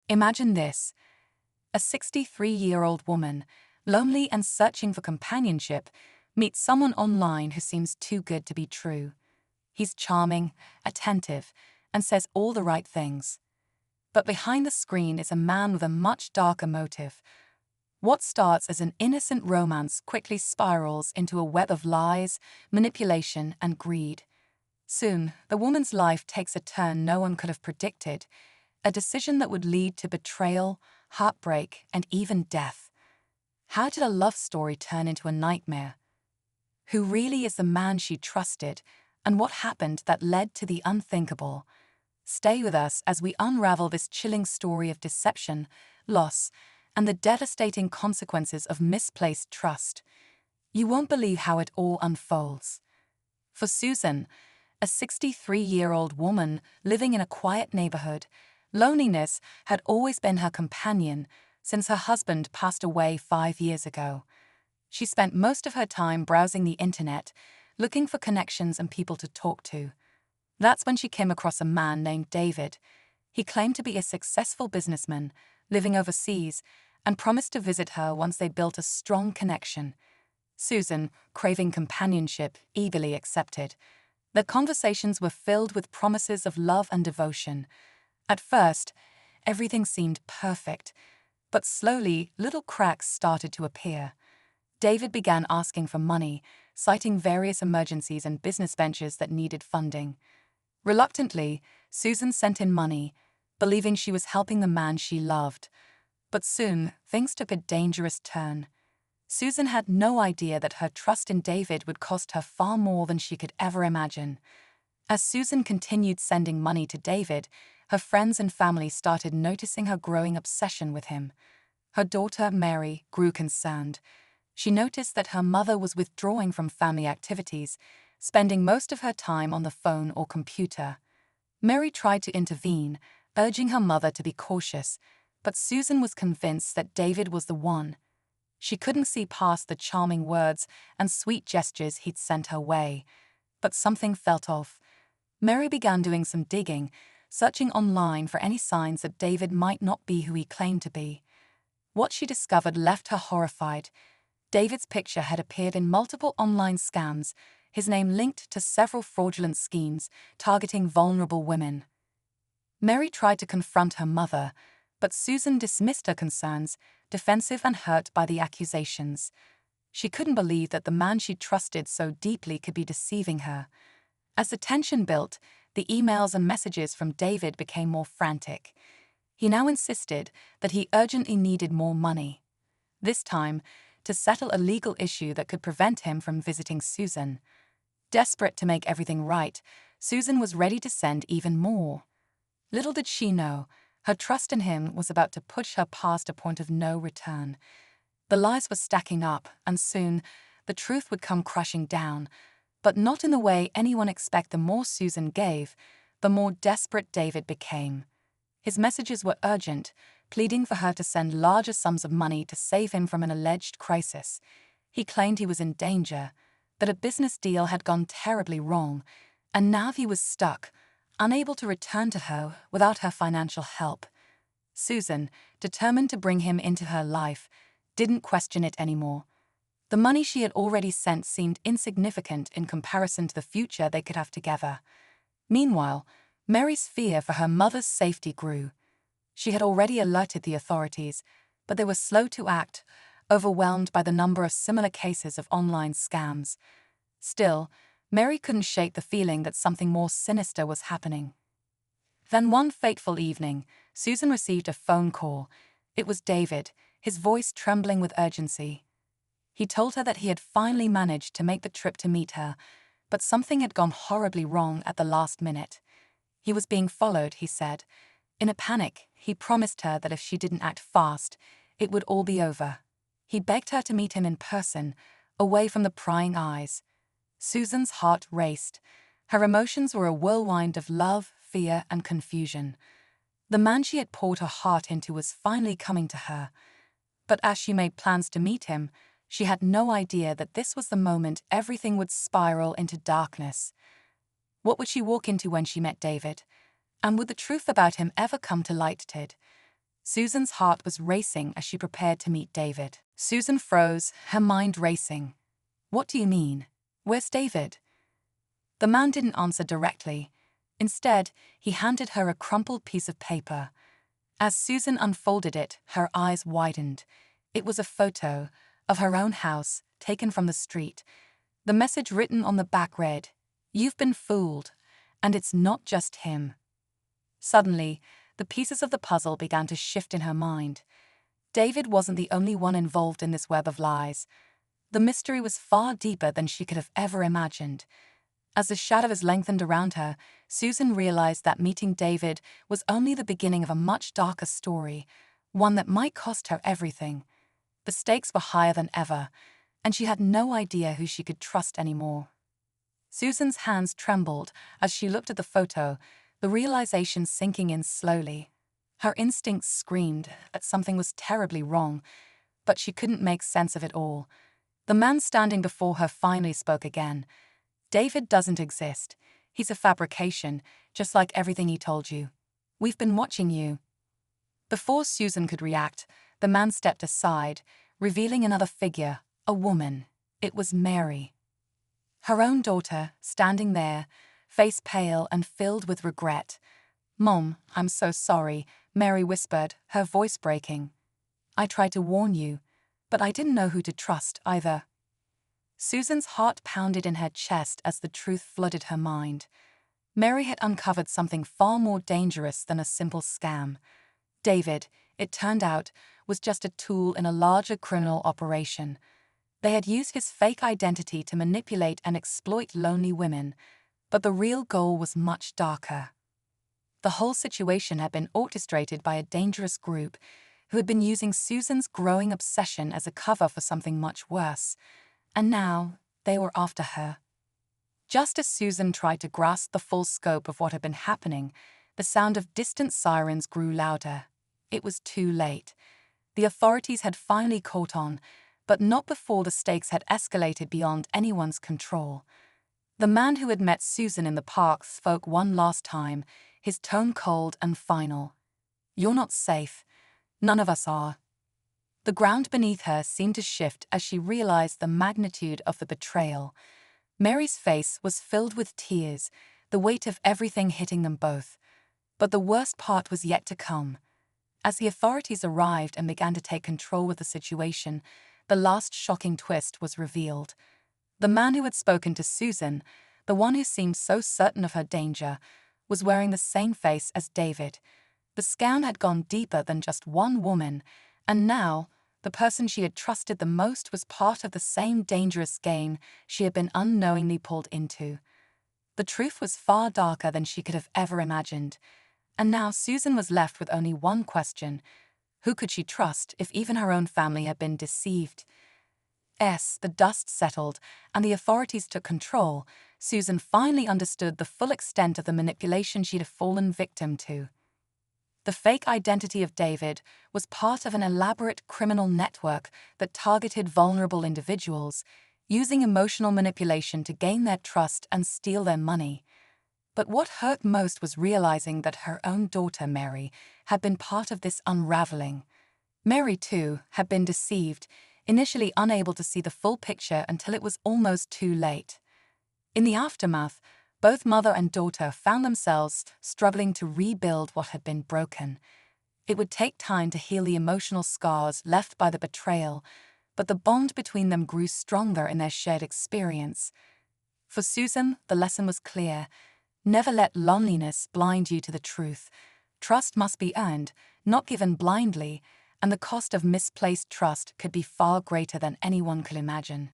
Imagine this: a 63-year-old woman, lonely and searching for companionship, meets someone online who seems too good to be true. He's charming, attentive, and says all the right things. But behind the screen is a man with a much darker motive. What starts as an innocent romance quickly spirals into a web of lies, manipulation, and greed. Soon, the woman's life takes a turn no one could have predicted, a decision that would lead to betrayal, heartbreak, and even death. How did a love story turn into a nightmare? Who really is the man she trusted, and what happened that led to the unthinkable? Stay with us as we unravel this chilling story of deception, loss, and the devastating consequences of misplaced trust. You won't believe how it all unfolds. For Susan, a 63-year-old woman living in a quiet neighborhood, loneliness had always been her companion since her husband passed away 5 years ago. She spent most of her time browsing the internet, looking for connections and people to talk to. That's when she came across a man named David. He claimed to be a successful businessman, living overseas, and promised to visit her once they built a strong connection. Susan, craving companionship, eagerly accepted. Their conversations were filled with promises of love and devotion. At first, everything seemed perfect, but slowly little cracks started to appear. David began asking for money, citing various emergencies and business ventures that needed funding. Reluctantly, Susan sent in money, believing she was helping the man she loved. But soon, things took a dangerous turn. Susan had no idea that her trust in David would cost her far more than she could ever imagine. As Susan continued sending money to David, her friends and family started noticing her growing obsession with him. Her daughter, Mary, grew concerned. She noticed that her mother was withdrawing from family activities, spending most of her time on the phone or computer. Mary tried to intervene, urging her mother to be cautious, but Susan was convinced that David was the one. She couldn't see past the charming words and sweet gestures he'd sent her way. But something felt off. Mary began doing some digging, searching online for any signs that David might not be who he claimed to be. What she discovered left her horrified. David's picture had appeared in multiple online scams, his name linked to several fraudulent schemes targeting vulnerable women. Mary tried to confront her mother, but Susan dismissed her concerns, defensive and hurt by the accusations. She couldn't believe that the man she trusted so deeply could be deceiving her. As the tension built, the emails and messages from David became more frantic. He now insisted that he urgently needed more money. This time, to settle a legal issue that could prevent him from visiting Susan. Desperate to make everything right, Susan was ready to send even more. Little did she know, her trust in him was about to push her past a point of no return. The lies were stacking up, and soon, the truth would come crashing down, but not in the way anyone expected. The more Susan gave, the more desperate David became. His messages were urgent, pleading for her to send larger sums of money to save him from an alleged crisis. He claimed he was in danger, that a business deal had gone terribly wrong, and now he was stuck, unable to return to her without her financial help. Susan, determined to bring him into her life, didn't question it anymore. The money she had already sent seemed insignificant in comparison to the future they could have together. Meanwhile, Mary's fear for her mother's safety grew. She had already alerted the authorities, but they were slow to act, overwhelmed by the number of similar cases of online scams. Still, Mary couldn't shake the feeling that something more sinister was happening. Then one fateful evening, Susan received a phone call. It was David, his voice trembling with urgency. He told her that he had finally managed to make the trip to meet her, but something had gone horribly wrong at the last minute. He was being followed, he said. In a panic, he promised her that if she didn't act fast, it would all be over. He begged her to meet him in person, away from the prying eyes. Susan's heart raced. Her emotions were a whirlwind of love, fear, and confusion. The man she had poured her heart into was finally coming to her. But as she made plans to meet him, she had no idea that this was the moment everything would spiral into darkness. What would she walk into when she met David? And would the truth about him ever come to light? Susan's heart was racing as she prepared to meet David. Susan froze, her mind racing. What do you mean? Where's David? The man didn't answer directly. Instead, he handed her a crumpled piece of paper. As Susan unfolded it, her eyes widened. It was a photo of her own house, taken from the street. The message written on the back read, "You've been fooled, and it's not just him." Suddenly, the pieces of the puzzle began to shift in her mind. David wasn't the only one involved in this web of lies. The mystery was far deeper than she could have ever imagined. As the shadows lengthened around her, Susan realized that meeting David was only the beginning of a much darker story, one that might cost her everything. The stakes were higher than ever, and she had no idea who she could trust anymore. Susan's hands trembled as she looked at the photo, the realization sinking in slowly. Her instincts screamed that something was terribly wrong, but she couldn't make sense of it all. The man standing before her finally spoke again. "David doesn't exist. He's a fabrication, just like everything he told you. We've been watching you." Before Susan could react, the man stepped aside, revealing another figure, a woman. It was Mary. Her own daughter, standing there, face pale and filled with regret. "Mom, I'm so sorry," Mary whispered, her voice breaking. "I tried to warn you, but I didn't know who to trust either." Susan's heart pounded in her chest as the truth flooded her mind. Mary had uncovered something far more dangerous than a simple scam. David, it turned out, was just a tool in a larger criminal operation. They had used his fake identity to manipulate and exploit lonely women, but the real goal was much darker. The whole situation had been orchestrated by a dangerous group who had been using Susan's growing obsession as a cover for something much worse, and now they were after her. Just as Susan tried to grasp the full scope of what had been happening, the sound of distant sirens grew louder. It was too late. The authorities had finally caught on, but not before the stakes had escalated beyond anyone's control. The man who had met Susan in the park spoke one last time, his tone cold and final. "You're not safe. None of us are." The ground beneath her seemed to shift as she realized the magnitude of the betrayal. Mary's face was filled with tears, the weight of everything hitting them both. But the worst part was yet to come. As the authorities arrived and began to take control of the situation, the last shocking twist was revealed. The man who had spoken to Susan, the one who seemed so certain of her danger, was wearing the same face as David. The scam had gone deeper than just one woman, and now, the person she had trusted the most was part of the same dangerous game she had been unknowingly pulled into. The truth was far darker than she could have ever imagined, and now Susan was left with only one question. Who could she trust if even her own family had been deceived? As the dust settled and the authorities took control, Susan finally understood the full extent of the manipulation she'd fallen victim to. The fake identity of David was part of an elaborate criminal network that targeted vulnerable individuals, using emotional manipulation to gain their trust and steal their money. But what hurt most was realizing that her own daughter, Mary, had been part of this unraveling. Mary, too, had been deceived, initially unable to see the full picture until it was almost too late. In the aftermath, both mother and daughter found themselves struggling to rebuild what had been broken. It would take time to heal the emotional scars left by the betrayal, but the bond between them grew stronger in their shared experience. For Susan, the lesson was clear. Never let loneliness blind you to the truth. Trust must be earned, not given blindly, and the cost of misplaced trust could be far greater than anyone could imagine.